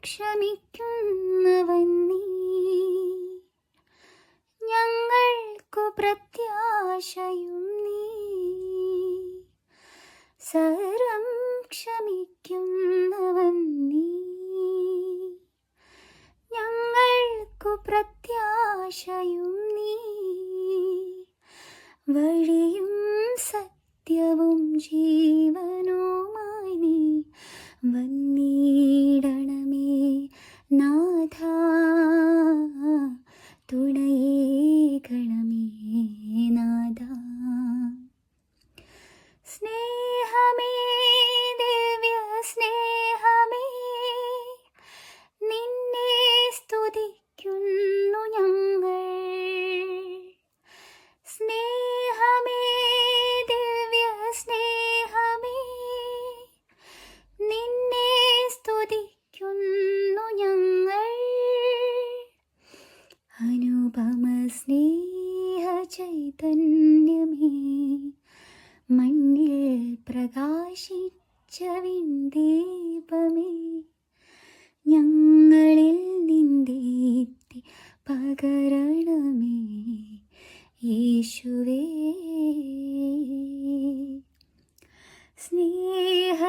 ക്ഷമിക്കുന്നവൻ നീ, ഞങ്ങൾക്കു പ്രത്യാശയും നീ. സർവം ക്ഷമിക്കുന്നവൻ നീ, ഞങ്ങൾക്കു പ്രത്യാശയും നീ. വഴിയും സത്യവും ജീവനുമായി നീ വന്നിടണമേ നാഥ, തുണയേകണമേ നാഥ. സ്നേഹമേ, ദിവ്യ സ്നേഹമേ, നിന്നെ സ്തുതിക്കുന്നു ഞങ്ങൾ. സ്നേഹമേ, ദിവ്യ സ്നേഹമേ, നിന്നെ സ്തുതിക്കുന്നു ഞങ്ങൾ. അനുപമ സ്നേഹ ചൈതന്യമേ, മണ്ണിൽ പ്രകാശിച്ച വിൺദീപമേ, ഞങ്ങളിൽ നിന്ദീപ്തി പകരണമേ യേശുവേ. സ്നേഹ